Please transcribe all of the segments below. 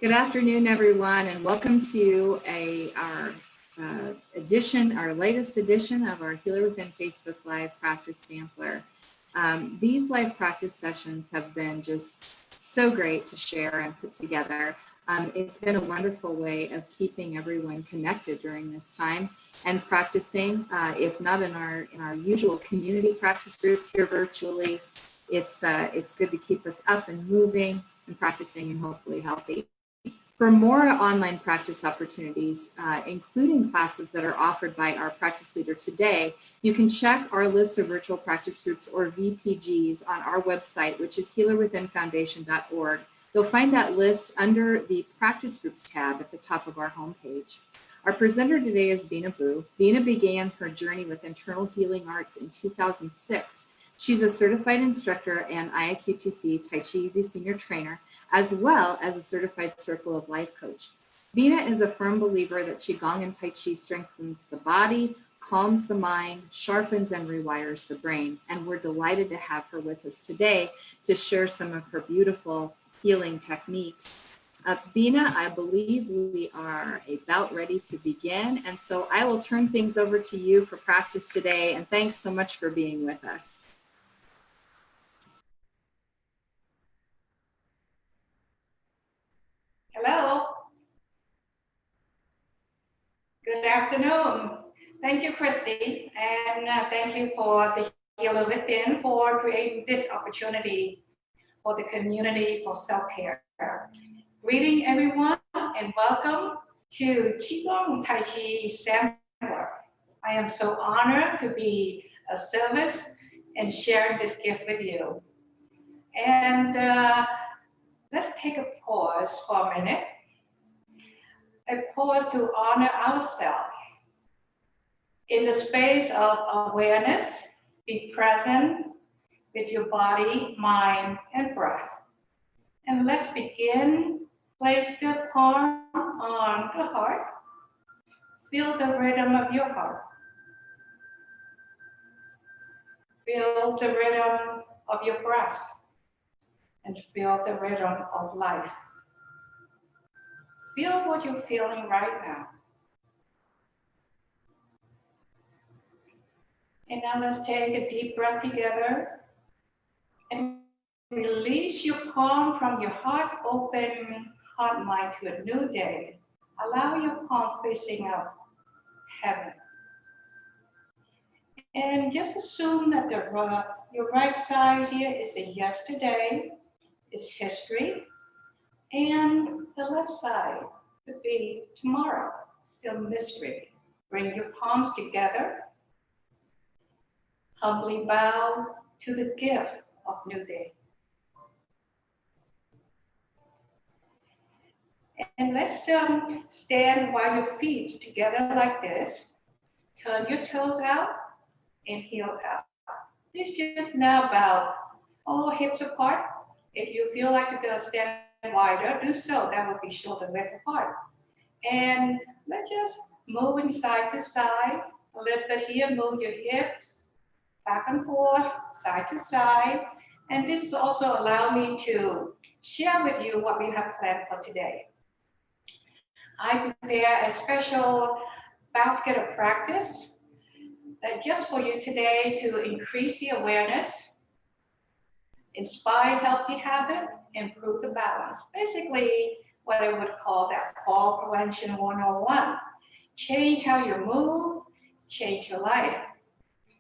Good afternoon, everyone, and welcome to our latest edition of our Healer Within Facebook Live Practice Sampler. These live practice sessions have been just so great to share and put together. It's been a wonderful way of keeping everyone connected during this time and practicing, if not in our usual community practice groups here virtually. It's good to keep us up and moving and practicing and hopefully healthy. For more online practice opportunities, including classes that are offered by our practice leader today, you can check our list of virtual practice groups or VPGs on our website, which is healerwithinfoundation.org. You'll find that list under the practice groups tab at the top of our homepage. Our presenter today is Bina Bu. Bina began her journey with internal healing arts in 2006. She's a certified instructor and IIQTC Tai Chi Easy Senior Trainer, as well as a certified Circle of Life coach. Bina is a firm believer that Qigong and Tai Chi strengthens the body, calms the mind, sharpens and rewires the brain. And we're delighted to have her with us today to share some of her beautiful healing techniques. Bina, I believe we are about ready to begin. And so I will turn things over to you for practice today. And thanks so much for being with us. Hello. Good afternoon. Thank you, Christy, and thank you for the Healer Within for creating this opportunity for the community for self-care. Greeting everyone and welcome to Qigong Tai Chi Sampler. I am so honored to be a service and share this gift with you. And let's take a pause for a minute. A pause to honor ourselves. In the space of awareness, be present with your body, mind, and breath. And let's begin. Place the palm on the heart. Feel the rhythm of your heart. Feel the rhythm of your breath. And feel the rhythm of life. Feel what you're feeling right now. And now let's take a deep breath together and release your palm from your heart open, heart mind to a new day. Allow your palm facing up heaven. And just assume that your right side here is the yesterday, is history, and the left side could be tomorrow, still mystery. Bring your palms together. Humbly bow to the gift of new day. And let's stand while your feet together like this. Turn your toes out and heel out. This just now about all hips apart. If you feel like to go stand wider, do so. That would be shoulder width apart. And let's just moving side to side. A little bit here, move your hips back and forth, side to side. And this also allows me to share with you what we have planned for today. I prepare a special basket of practice just for you today to increase the awareness, inspire healthy habit, improve the balance. Basically, what I would call that fall prevention 101. Change how you move, change your life.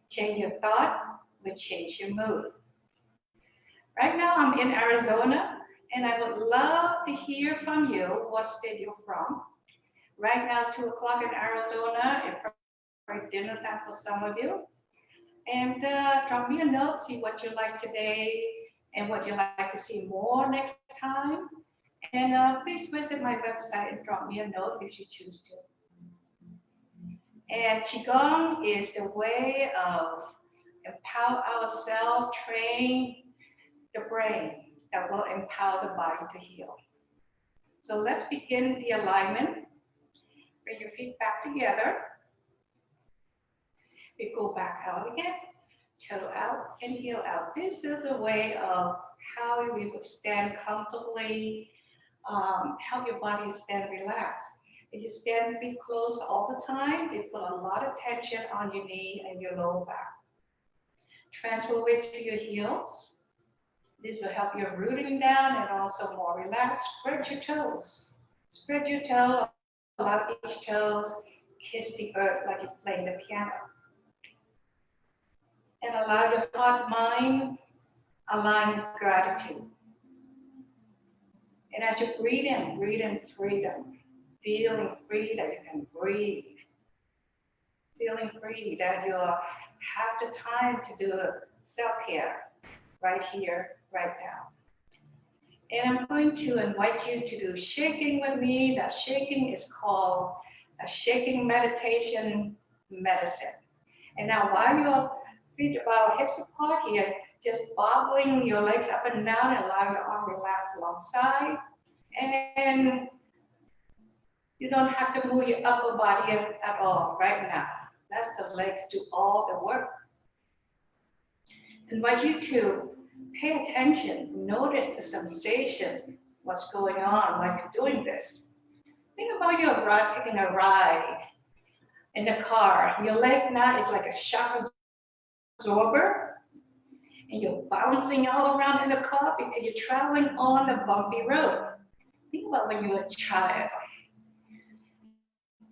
Change your thought will change your mood. Right now, I'm in Arizona, and I would love to hear from you what state you're from. Right now, it's 2 o'clock in Arizona. It's probably dinner time for some of you. And drop me a note, see what you like today and what you like to see more next time. And please visit my website and drop me a note if you choose to. And Qigong is the way of empower ourselves, train the brain that will empower the body to heal. So let's begin the alignment. Bring your feet back together. We go back out again, toe out and heel out. This is a way of how we would stand comfortably help your body stand relaxed. If you stand feet closed all the time, it put a lot of tension on your knee and your lower back. Transfer weight to your heels. This will help your rooting down and also more relaxed. Spread your toes. Spread your toe, allow each toes, kiss the earth like you're playing the piano. And allow your heart, mind, align with gratitude. And as you breathe in freedom. Feeling free that you can breathe. Feeling free that you have the time to do self-care right here, right now. And I'm going to invite you to do shaking with me. That shaking is called a shaking meditation medicine. And now while your feet are hips apart here, just bobbling your legs up and down and allow your arm relax alongside. And you don't have to move your upper body at all right now. That's the legs do all the work. I invite you to pay attention, notice the sensation, what's going on while you're doing this. Think about your taking a ride in the car. Your leg now is like a shock absorber, and you're bouncing all around in the car because you're traveling on a bumpy road. Think about when you were a child.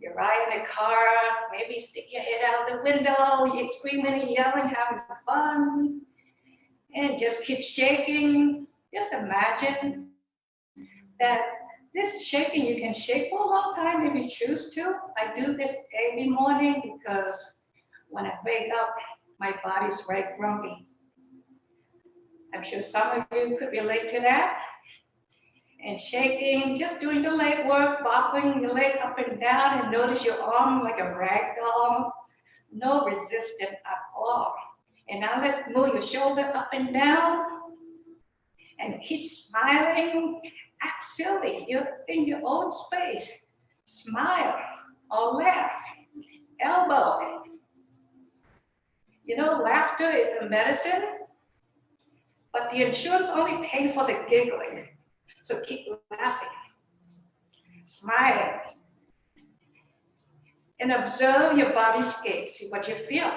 You're riding a car, maybe stick your head out the window, you're screaming and yelling, having fun, and just keep shaking. Just imagine that this shaking, you can shake for a long time if you choose to. I do this every morning because when I wake up, my body's right grumpy. I'm sure some of you could relate to that. And shaking, just doing the leg work, bobbling your leg up and down, and notice your arm like a rag doll. No resistance at all. And now let's move your shoulder up and down and keep smiling. Act silly. You're in your own space. Smile or laugh. Elbow. You know, laughter is a medicine, but the insurance only pays for the giggling. So keep laughing, smiling, and observe your bodyscape. See what you feel.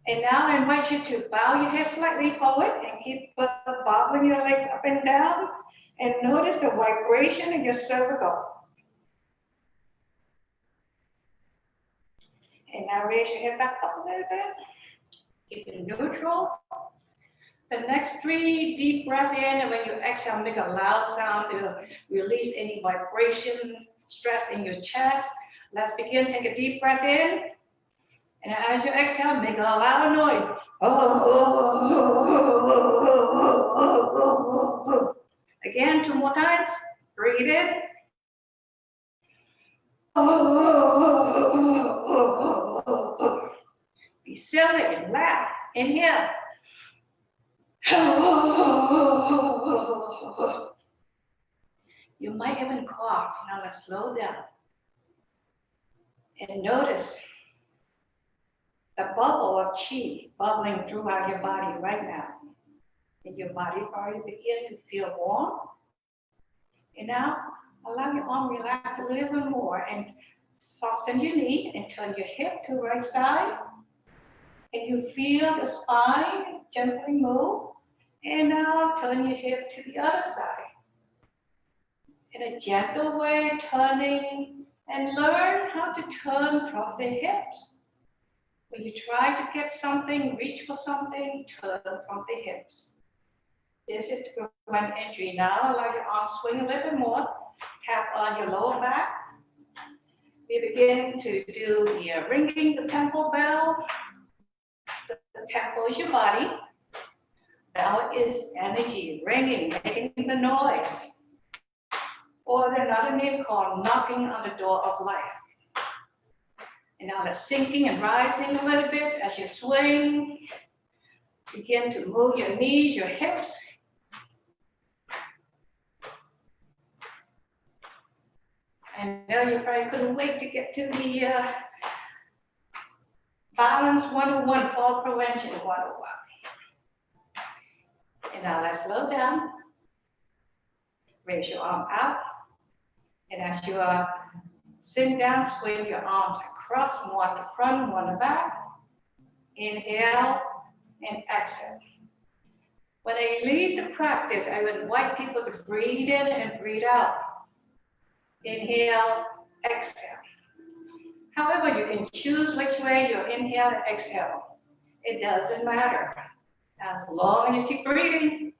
And now I invite you to bow your head slightly forward and keep bobbling your legs up and down. And notice the vibration in your cervical. And now raise your head back up a little bit. Keep it neutral. The next 3 deep breaths in, and when you exhale, make a loud sound to release any vibration, stress in your chest. Let's begin. Take a deep breath in. And as you exhale, make a loud noise. Again, 2 more times. Breathe in. Be silly and laugh. Inhale. You might even cough. Now let's slow down. And notice the bubble of chi bubbling throughout your body right now. And your body already begin to feel warm. And now allow your arm to relax a little bit more and soften your knee and turn your hip to the right side. And you feel the spine gently move. And now turn your hip to the other side. In a gentle way, turning, and learn how to turn from the hips. When you try to get something, reach for something, turn from the hips. This is to prevent injury. Now allow your arms swing a little bit more. Tap on your lower back. We begin to do the ringing the temple bell. The temple is your body. Bell is energy, ringing, making the noise. Or another name called knocking on the door of life. And now let's sinking and rising a little bit as you swing. Begin to move your knees, your hips. I know you probably couldn't wait to get to the Balance 101, Fall Prevention 101. And now let's slow down. Raise your arm out. And as you are sitting down, swing your arms across, one the front, one the back. Inhale and exhale. When I lead the practice, I would invite people to breathe in and breathe out. Inhale, exhale. However, you can choose which way you inhale and exhale. It doesn't matter. As long as you keep breathing.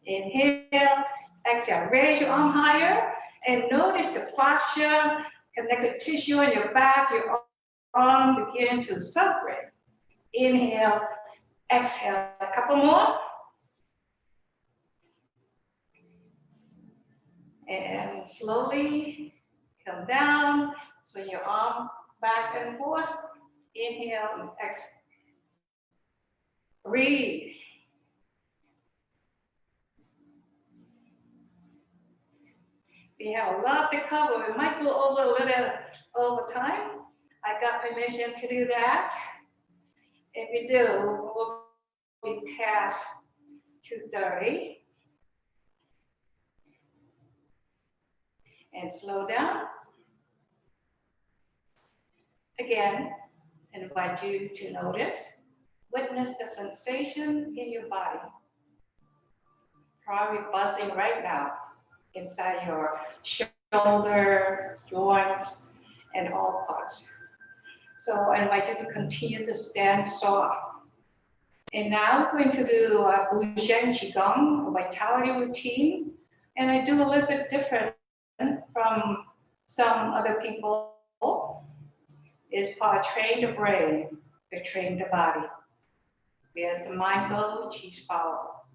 Inhale, exhale. Raise your arm higher and notice the fascia, connective tissue in your back, your arm begin to separate. Inhale, exhale. A couple more. And slowly come down, swing your arm back and forth. Inhale and exhale. Breathe. We have a lot to cover. We might go over a little over time. I got permission to do that. If we do, we'll be past 2:30. And slow down. Again, I invite you to notice, witness the sensation in your body. Probably buzzing right now inside your shoulder, joints, and all parts. So I invite you to continue to stand soft. And now we're going to do a Buzhen Qigong, a vitality routine. And I do a little bit different from some other people. Is part train the brain, to train the body. Where's the mind go, Chi's follow.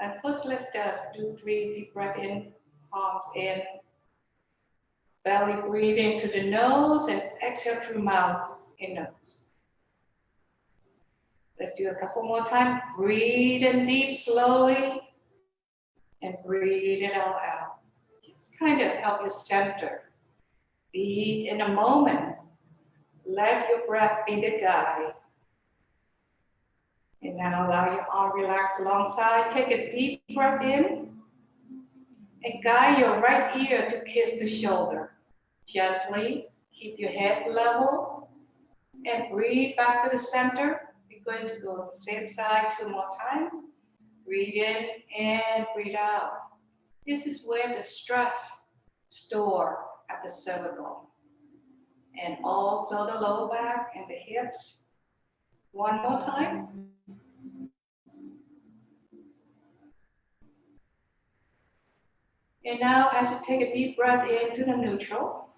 And first, let's just do 3 deep breath in, palms in, belly breathing to the nose, and exhale through mouth and nose. Let's do a couple more times. Breathe in deep, slowly, and breathe it all out. Just kind of help you center. Be in a moment. Let your breath be the guide. And now allow your arm relax alongside. Take a deep breath in and guide your right ear to kiss the shoulder. Gently keep your head level and breathe back to the center. We're going to go to the same side 2 more times. Breathe in and breathe out. This is where the stress store at the cervical and also the lower back and the hips. 1 more time. And now as you take a deep breath into the neutral,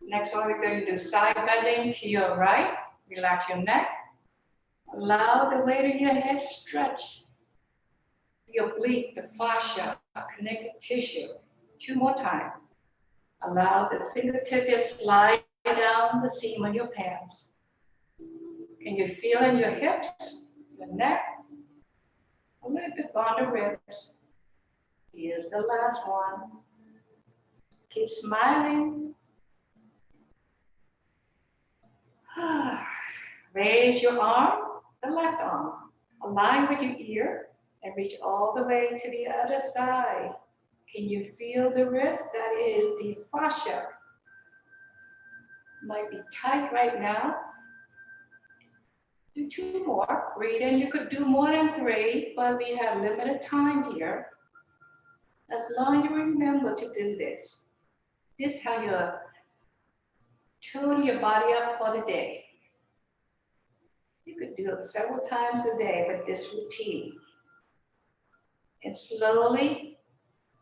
next one we're going to do side bending to your right. Relax your neck. Allow the weight of your head stretch. The oblique, the fascia, connective tissue. 2 more times. Allow the fingertip to slide down the seam of your pants. Can you feel in your hips, your neck, a little bit on the ribs? Here's the last one. Keep smiling. Raise your arm, the left arm. Align with your ear and reach all the way to the other side. Can you feel the ribs? That is the fascia. Might be tight right now. Do 2 more. Breathe in. You could do more than 3, but we have limited time here. As long as you remember to do this. This is how you tune your body up for the day. You could do it several times a day with this routine. And slowly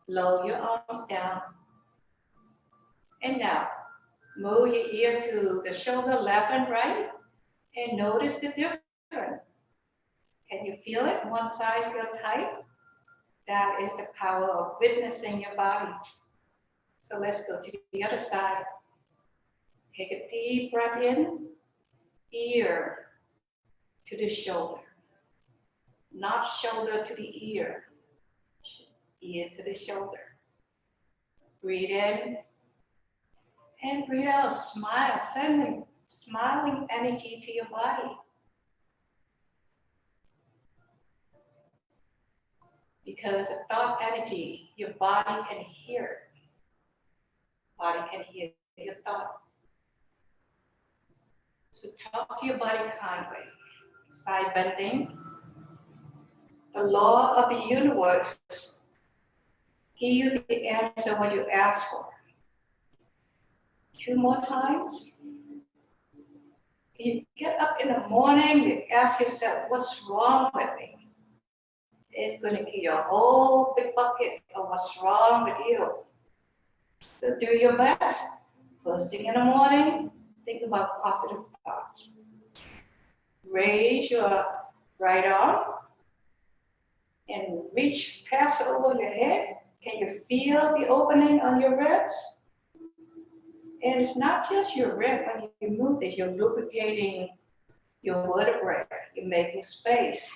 lower your arms down. And now, move your ear to the shoulder, left and right, and notice the difference. Can you feel it? One side feel tight? That is the power of witnessing your body. So let's go to the other side. Take a deep breath in, ear to the shoulder, not shoulder to the ear, ear to the shoulder. Breathe in and breathe out. Smile, sending smiling energy to your body. because the thought energy, your body can hear. Body can hear your thought. So talk to your body kindly. Side bending. The law of the universe give you the answer when you ask for. 2 more times. You get up in the morning, you ask yourself, what's wrong with me? It's going to give you a whole big bucket of what's wrong with you. So do your best. First thing in the morning, think about positive thoughts. Raise your right arm and reach past over your head. Can you feel the opening on your ribs? And it's not just your rib. When you move this, you're lubricating your vertebrae. You're making space.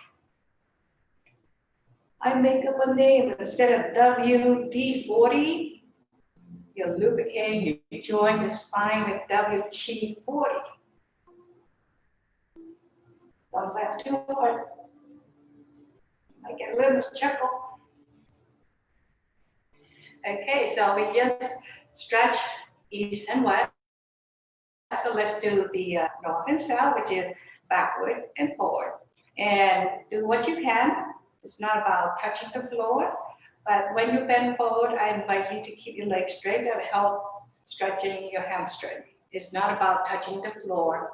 I make up a name. Instead of WD-40, you're lubricating. You join the spine with WT-40. Don't laugh too hard. I get a little chuckle. Okay, so we just stretch east and west. So let's do the north and south, which is backward and forward. And do what you can. It's not about touching the floor, but when you bend forward, I invite you to keep your legs straight. That'll help stretching your hamstring. It's not about touching the floor.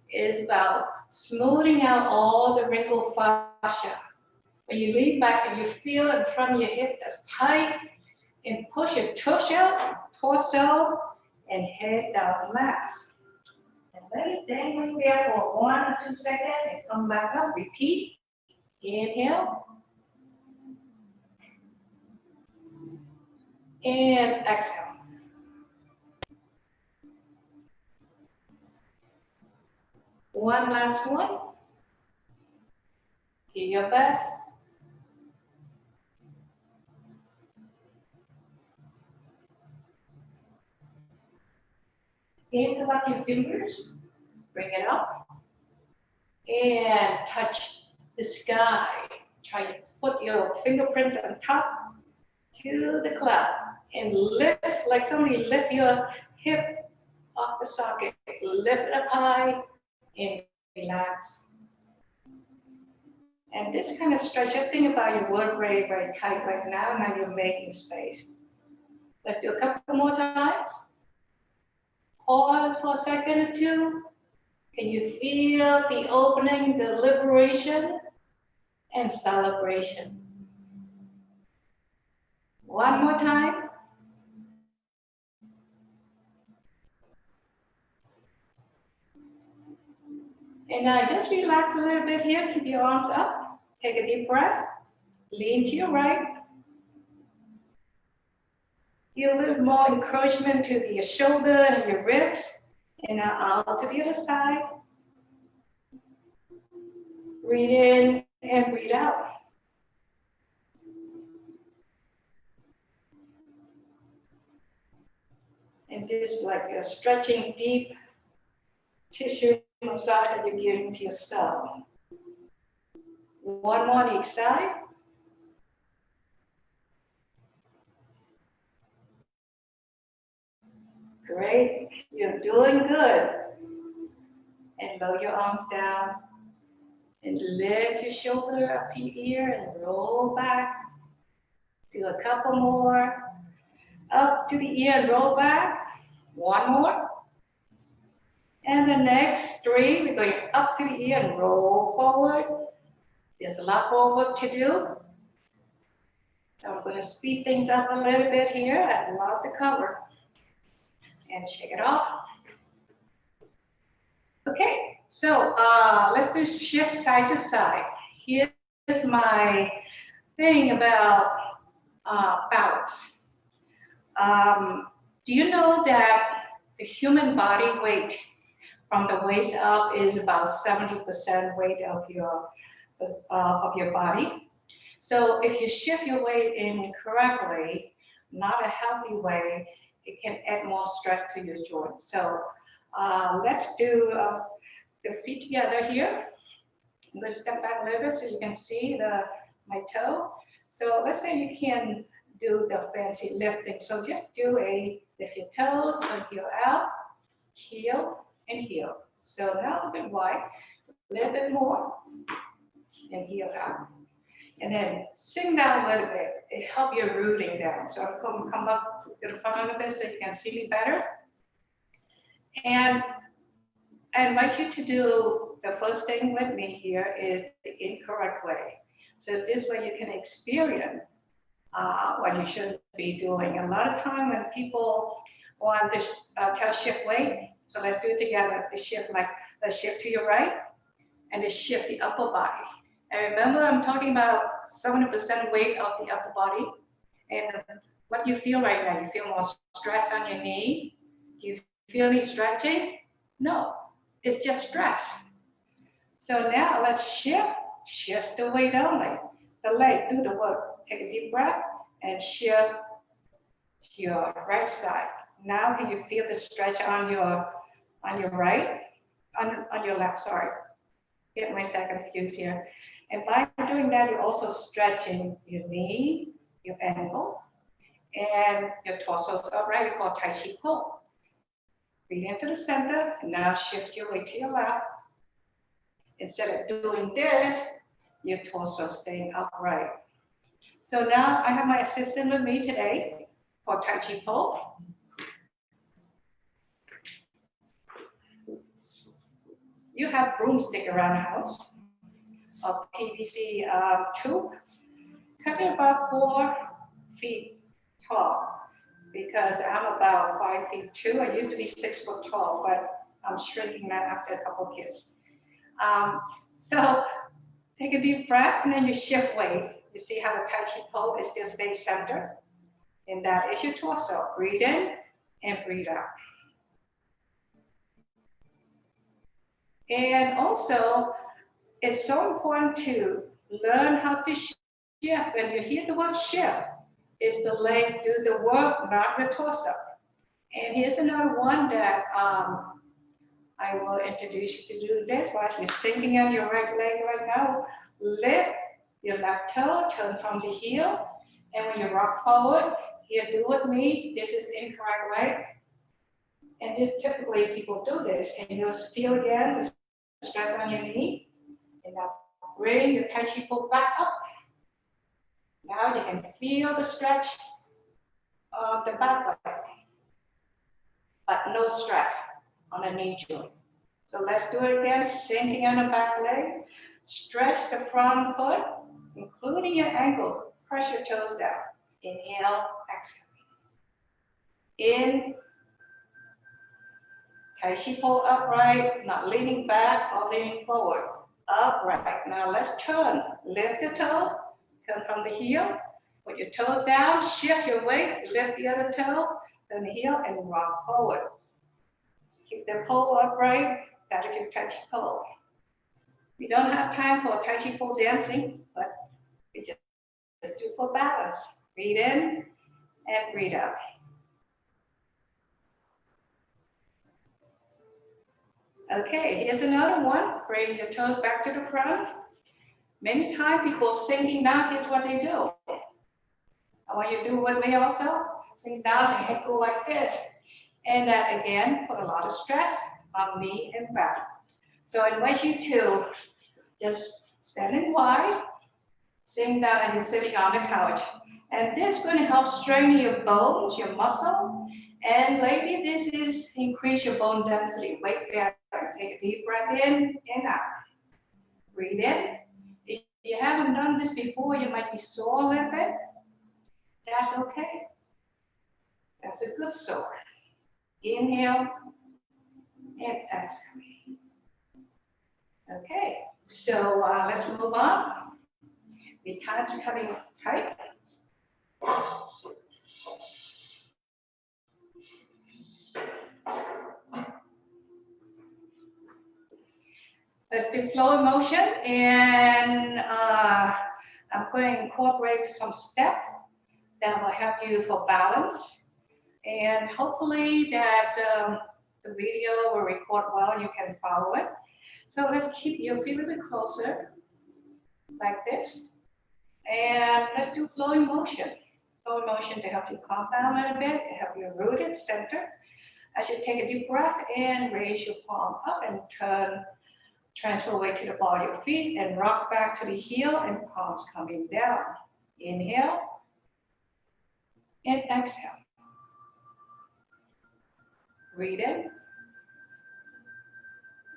It's about smoothing out all the wrinkled fascia. When you lean back and you feel in front of your hip that's tight, and push your tush out, torso, and head down last. And let it dangle there for 1 or 2 seconds and come back up. Repeat. Inhale. And exhale. One last one. Do your best. Interlock your fingers, bring it up, and touch the sky. Try to put your fingerprints on top to the cloud and lift, like somebody lift your hip off the socket. Lift it up high and relax. And this kind of stretch, think about your vertebrae very tight right now. Now you're making space. Let's do a couple more times. Pause for a second or two. Can you feel the opening, the liberation, and celebration? One more time. And now just relax a little bit here. Keep your arms up. Take a deep breath. Lean to your right. Give a little more encouragement to your shoulder and your ribs. And now out to the other side. Breathe in and breathe out. And this is like a stretching deep tissue massage that you're giving to yourself. One more on each side. Great, you're doing good. And lower your arms down. And lift your shoulder up to your ear and roll back. Do a couple more. Up to the ear and roll back. One more. And the next 3, we're going up to the ear and roll forward. There's a lot more work to do. So I'm going to speed things up a little bit here. I have a lot to cover. And shake it off. Okay, so let's do shift side to side. Here's my thing about balance. Do you know that the human body weight from the waist up is about 70% weight of your body? So if you shift your weight incorrectly, not a healthy way, it can add more stress to your joints. So let's do the feet together here. I'm going to step back a little bit so you can see the my toe. So let's say you can do the fancy lifting. So just do a lift your toe, turn heel out, heel and heel. So now a bit wide, a little bit more, and heel out. And then sink down a little bit. It helps your rooting down. So I'm going to come up to the front of it so you can see me better. And I invite you to do the first thing with me here is the incorrect way. So this way you can experience what you shouldn't be doing. A lot of time when people want to tell shift weight, so let's do it together. The shift, like let's shift to your right and then shift the upper body. And remember, I'm talking about 70% weight of the upper body. And what do you feel right now? You feel more stress on your knee? Do you feel any stretching? No, it's just stress. So now let's shift the weight only. The leg, do the work. Take a deep breath and shift to your right side. Now can you feel the stretch on your right? On your left, sorry. Get my second fuse here. And by doing that, you're also stretching your knee, your ankle, and your torso is upright. We call Tai Chi pull. Breathe into the center, and now shift your weight to your left. Instead of doing this, your torso staying upright. So now I have my assistant with me today for Tai Chi pull. You have broomstick around the house, a PVC tube, coming about 4 feet tall, because I'm about 5'2". I used to be 6 foot tall, but I'm shrinking now after a couple of kids. So take a deep breath and then you shift weight. You see how the Tai Chi pole is still staying centered? And that is your torso. Breathe in and breathe out. And also, it's so important to learn how to shift. When you hear the word shift, it's the leg do the work, not the torso. And here's another one that I will introduce you to do this. While you're sinking on your right leg right now, lift your left toe, turn from the heel, and when you rock forward, here, do with me. This is incorrect way. And this typically people do this, and you'll feel again the stress on your knee. And now bring your Tai Chi pull back up. Now you can feel the stretch of the back leg, but no stress on the knee joint. So let's do it again, sinking on the back leg. Stretch the front foot, including your ankle. Press your toes down. Inhale, exhale. In, Tai Chi pull upright, not leaning back or leaning forward. Upright. Now let's turn. Lift the toe, turn from the heel. Put your toes down, shift your weight, lift the other toe, turn the heel, and rock forward. Keep the pole upright. That is your Tai Chi pole. We don't have time for Tai Chi pole dancing, but we just do for balance. Breathe in and breathe out. Okay, here's another one. Bring your toes back to the front. Many times people sinking down, here's what they do. I want you to do with me also. Sink down and head go like this. And that again, put a lot of stress on knee and back. So I invite you to just stand wide, sink down, and you're sitting on the couch. And this is going to help strengthen your bones, your muscle. And lately, this is increase your bone density, weight bearing. Take a deep breath in and out. Breathe in. If you haven't done this before, you might be sore a little bit. That's okay. That's a good sore. Inhale and exhale. Okay, so let's move on. The time's coming tight. Let's do flow of motion, and I'm going to incorporate some steps that will help you for balance. And hopefully that the video will record well and you can follow it. So let's keep your feet a little bit closer, like this. And let's do flowing motion. Flowing motion to help you calm down a little bit, help you root it, center. As you take a deep breath in, raise your palm up and transfer weight to the ball of your feet and rock back to the heel and palms coming down. Inhale and exhale. Breathe in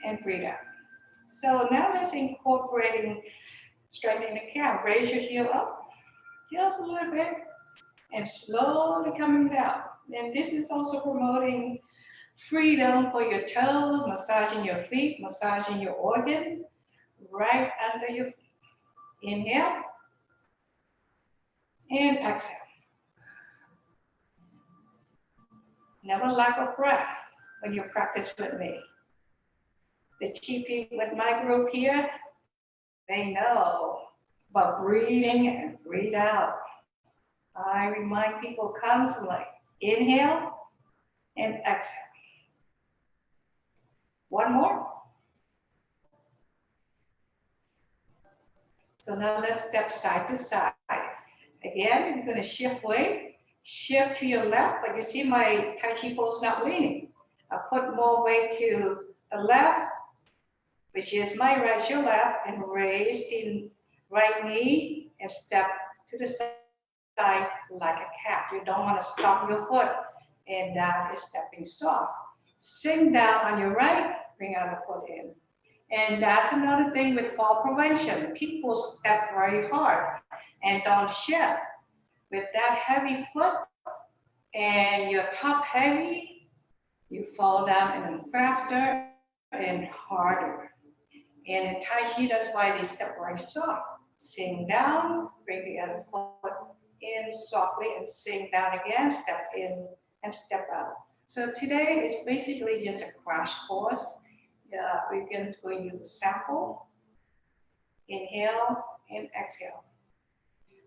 and breathe out. So now let's incorporate strengthening the calf. Raise your heel up just a little bit and slowly coming down. And this is also promoting freedom for your toes, massaging your feet, massaging your organ right under your feet. Inhale and exhale. Never lack of breath when you practice with me. The TP with my group here, they know about breathing and breathe out. I remind people constantly, inhale and exhale. One more. So now let's step side to side. Again, you're going to shift weight, shift to your left, but you see my Tai Chi pose not leaning. I put more weight to the left, which is my right, your left, and raise the right knee and step to the side like a cat. You don't want to stop your foot, and that is stepping soft. Sink down on your right, bring out the foot in. And that's another thing with fall prevention. People step very hard and don't shift. With that heavy foot and your top heavy, you fall down even faster and harder. And in Tai Chi, that's why they step very soft. Sink down, bring the other foot in softly and sink down again, step in and step out. So today is basically just a crash course. We're going to use a sample. Inhale and exhale.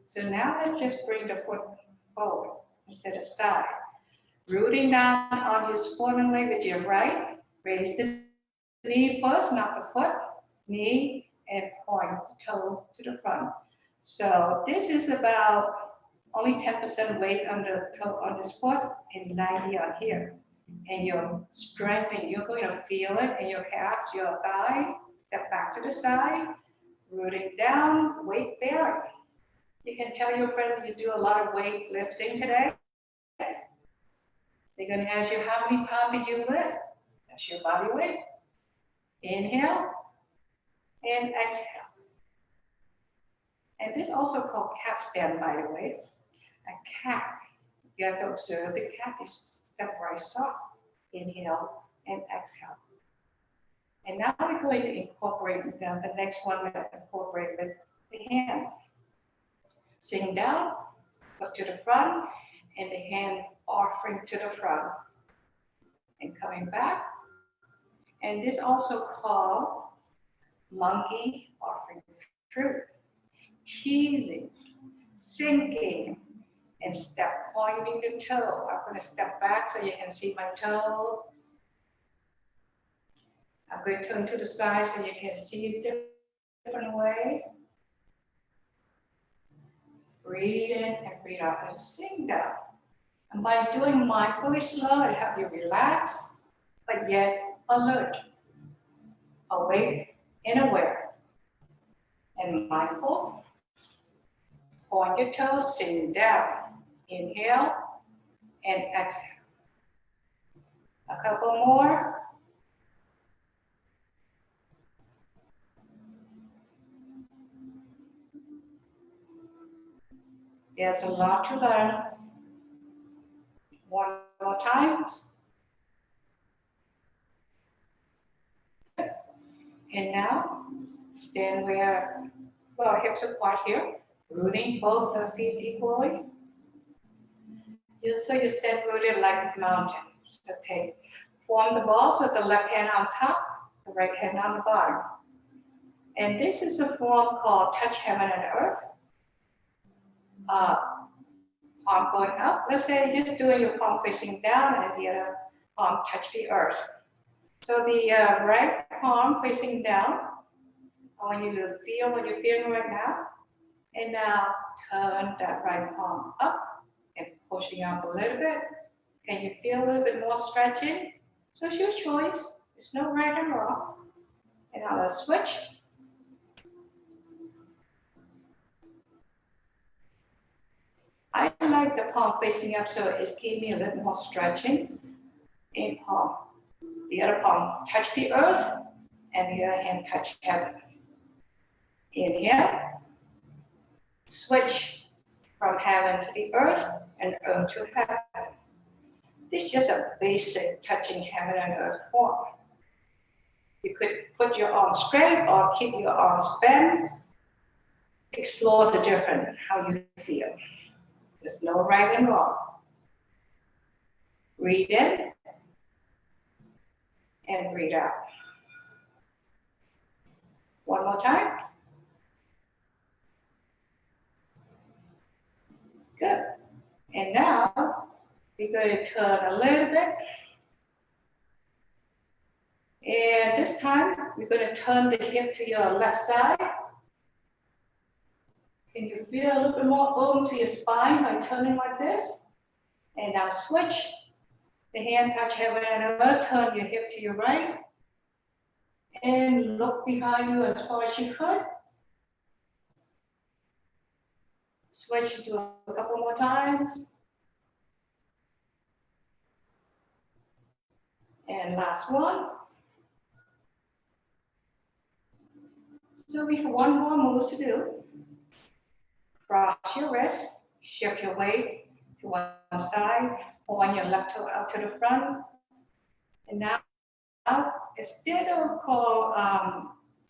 So now let's just bring the foot forward instead of side. Rooting down on your supporting leg with your right. Raise the knee first, not the foot. Knee and point the toe to the front. So this is about only 10% weight on the toe on this foot and 90 on here. And you're strengthening, you're going to feel it in your calves, your thigh. Step back to the side, rooting down, weight bearing. You can tell your friend you do a lot of weight lifting today. They're going to ask you, how many pounds did you lift? That's your body weight. Inhale and exhale. And this is also called cat stand, by the way. A cat, you have to observe the cat is step right soft. Inhale and exhale. And now we're going to incorporate the next one, we're going to incorporate with the hand. Sink down, foot to the front, and the hand offering to the front. And coming back. And this also called monkey offering fruit. Teasing, sinking, and step pointing the toe. I'm going to step back so you can see my toes. I'm going to turn to the side so you can see it different way. Breathe in and breathe out and sink down. And by doing mindfully slow, it helps you relax, but yet alert, awake and aware. And mindful. Point your toes, sink down. Inhale and exhale. A couple more. There's a lot to learn. One more time. And now, stand where hips apart here, rooting both feet equally. So you stand rooted like a mountain. So form the ball so the left hand on top, the right hand on the bottom. And this is a form called touch heaven and earth. Palm going up. Let's say you're just doing your palm facing down and the other palm touch the earth. So the right palm facing down. I want you to feel what you're feeling right now. And now turn that right palm up and pushing up a little bit. Can you feel a little bit more stretching? So it's your choice. There's no right and wrong. And now let's switch. I like the palm facing up so it gives me a little more stretching. In palm. The other palm touch the earth and the other hand touch heaven. Inhale. Switch from heaven to the earth and earth to heaven. This is just a basic touching heaven and earth form. You could put your arms straight or keep your arms bent. Explore the different, how you feel. There's no right and wrong. Breathe in and breathe out. One more time. Good. And now we're going to turn a little bit. And this time we're going to turn the hip to your left side. Can you feel a little bit more open to your spine by turning like this? And now switch. The hand touch heaven and earth. Turn your hip to your right. And look behind you as far as you could. Switch to a couple more times. And last one. So we have one more move to do. Cross your wrist, shift your weight to one side, point your left toe out to the front. And now, instead of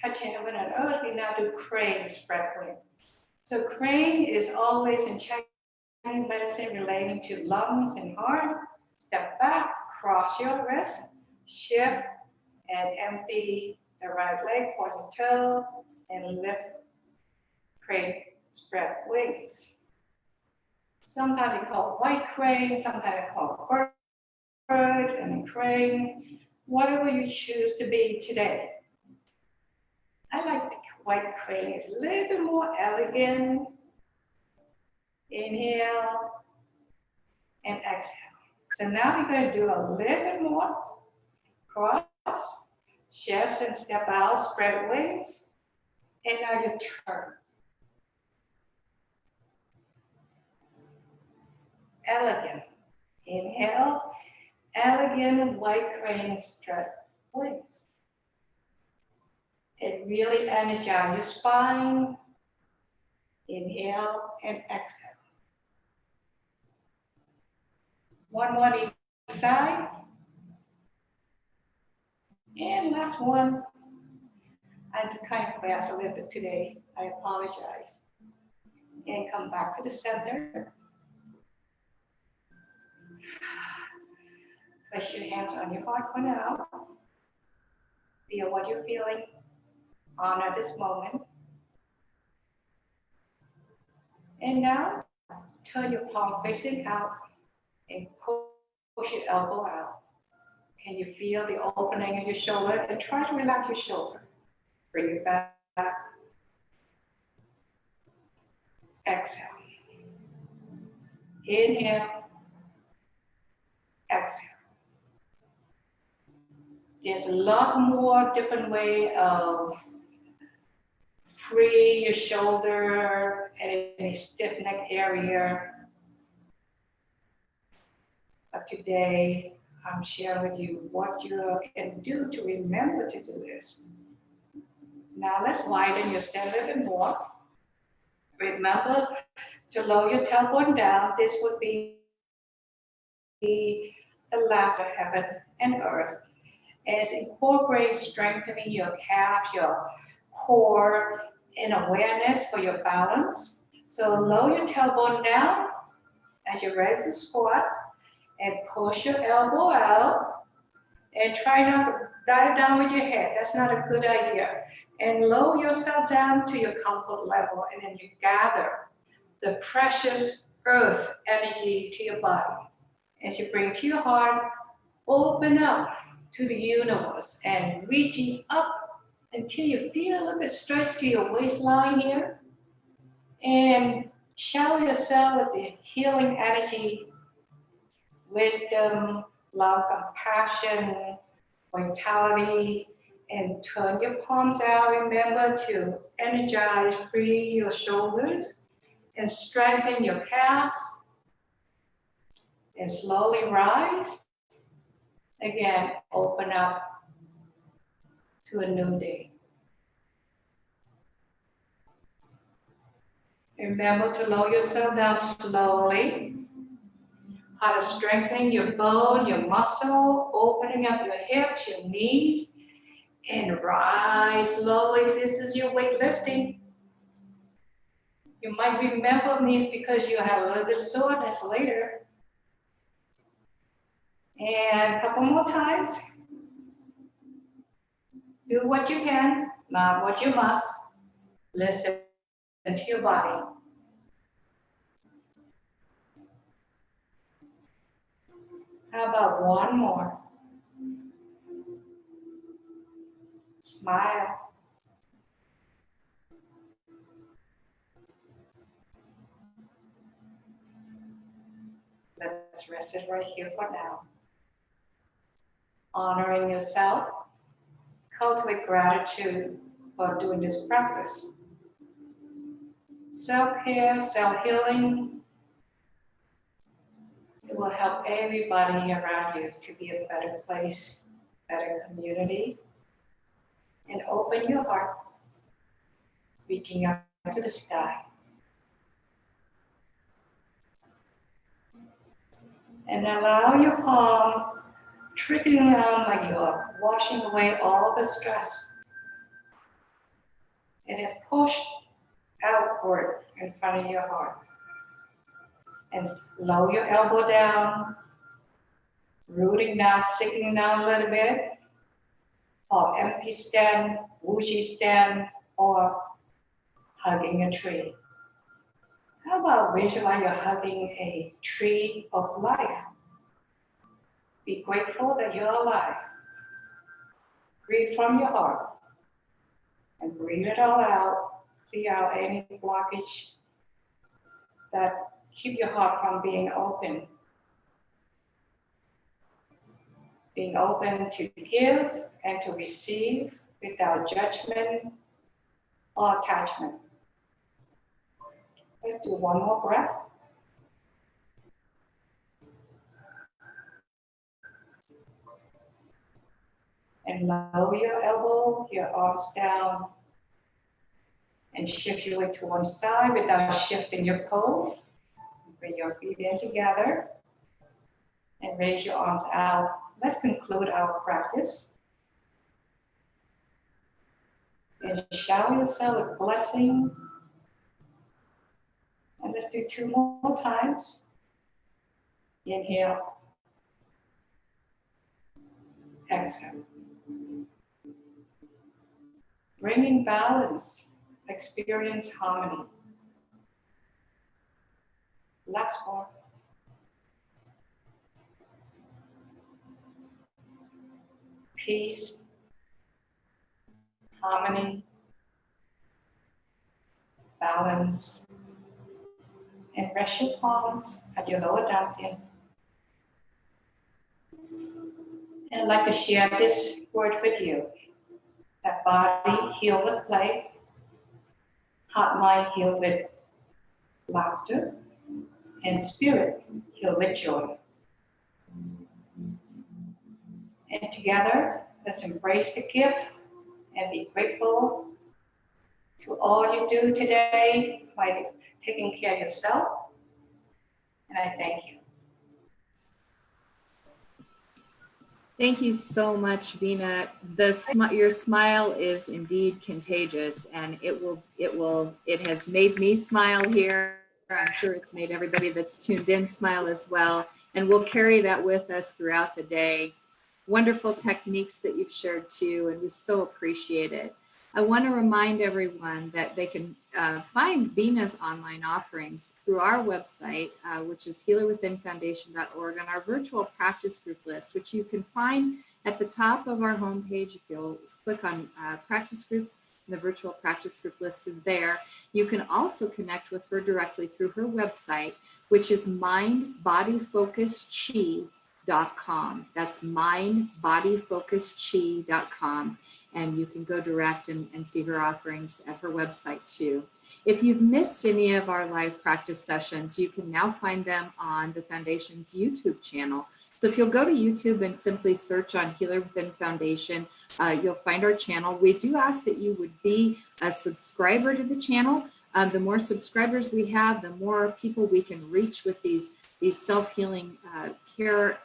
touching heaven and earth, we now do crane spread wing. So crane is always in Chinese medicine relating to lungs and heart. Step back, cross your wrist, shift, and empty the right leg, point your toe, and lift, crane, spread wings. Sometimes they call it white crane, sometimes they call it bird and crane, whatever you choose to be today. I like the white crane. It's a little bit more elegant. Inhale and exhale. So now we're going to do a little bit more. Cross, shift and step out, spread wings. And now you turn. Elegant. Inhale, elegant white crane spread wings. It really energizes your spine. Inhale and exhale. One more on each side. And last one. I'm kind of fast a little bit today. I apologize. And come back to the center. Place your hands on your heart for now. Feel what you're feeling. Honor this moment. And now, turn your palm facing out and push your elbow out. Can you feel the opening of your shoulder? And try to relax your shoulder. Bring it back. Exhale. Inhale. Exhale. There's a lot more different way of free your shoulder and any stiff neck area. But today, I'm sharing with you what you can do to remember to do this. Now let's widen your step a little bit more. Remember to lower your tailbone down. This would be the last of heaven and earth. As incorporate strengthening your calf, your core, and awareness for your balance. So lower your tailbone down as you raise the squat and push your elbow out and try not to dive down with your head. That's not a good idea. And lower yourself down to your comfort level, and then you gather the precious earth energy to your body. As you bring it to your heart, open up to the universe and reaching up until you feel a little bit stretched to your waistline here. And shower yourself with the healing energy, wisdom, love, compassion, vitality, and turn your palms out. Remember to energize, free your shoulders, and strengthen your calves. And slowly rise. Again, open up to a new day. Remember to lower yourself down slowly. How to strengthen your bone, your muscle, opening up your hips, your knees, and rise slowly. This is your weightlifting. You might remember me because you have a little bit of soreness later. And a couple more times. Do what you can, not what you must. Listen to your body. How about one more? Smile. Let's rest it right here for now. Honoring yourself. Cultivate gratitude for doing this practice. Self-care, self-healing. It will help everybody around you to be a better place, better community. And open your heart, reaching up to the sky. And allow your palm trickling down like you're washing away all the stress. And it's pushed outward in front of your heart. And lower your elbow down, rooting down, sinking down a little bit, or empty stand, wuji stand, or hugging a tree. How about visualize you're hugging a tree of life? Be grateful that you're alive. Breathe from your heart and breathe it all out. Clear out any blockage that keep your heart from being open. Being open to give and to receive without judgment or attachment. Let's do one more breath. And lower your elbow, your arms down, and shift your weight to one side without shifting your pose. Bring your feet in together and raise your arms out. Let's conclude our practice. And shower yourself with blessing. And let's do 2 more times. Inhale. Exhale. Bringing balance, experience harmony. Last one. Peace, harmony, balance, and rest your palms at your lower dantian. And I'd like to share this word with you. That body healed with play, heart, mind healed with laughter, and spirit healed with joy. And together, let's embrace the gift and be grateful to all you do today by taking care of yourself. And I thank you. Thank you so much, Veena. Your smile is indeed contagious, and it has made me smile here. I'm sure it's made everybody that's tuned in smile as well. And we'll carry that with us throughout the day. Wonderful techniques that you've shared too, and we so appreciate it. I want to remind everyone that they can find Veena's online offerings through our website, which is healerwithinfoundation.org, on our virtual practice group list, which you can find at the top of our homepage. If you'll click on practice groups, The virtual practice group list is there. You can also connect with her directly through her website, which is mindbodyfocusedchi.com. That's mindbodyfocusedchi.com. And you can go direct and see her offerings at her website too. If you've missed any of our live practice sessions, you can now find them on the Foundation's YouTube channel. So if you'll go to YouTube and simply search on Healer Within Foundation, you'll find our channel. We do ask that you would be a subscriber to the channel. The more subscribers we have, the more people we can reach with these self-healing care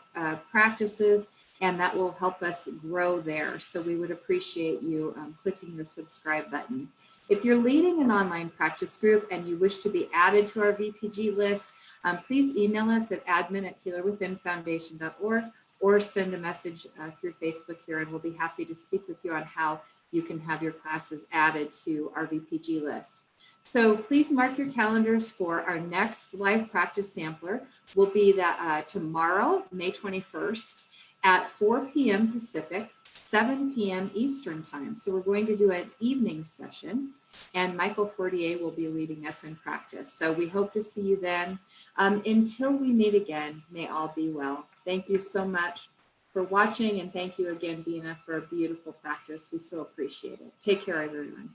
practices, and that will help us grow there. So we would appreciate you clicking the subscribe button. If you're leading an online practice group and you wish to be added to our VPG list, please email us at admin@healerwithinfoundation.org or send a message through Facebook here, and we'll be happy to speak with you on how you can have your classes added to our VPG list. So please mark your calendars for our next live practice sampler. Will be that tomorrow, May 21st at 4 p.m. Pacific, 7 p.m. Eastern time. So we're going to do an evening session, and Michael Fortier will be leading us in practice. So we hope to see you then. Until we meet again, may all be well. Thank you so much for watching, and thank you again, Dina, for a beautiful practice. We so appreciate it. Take care, everyone.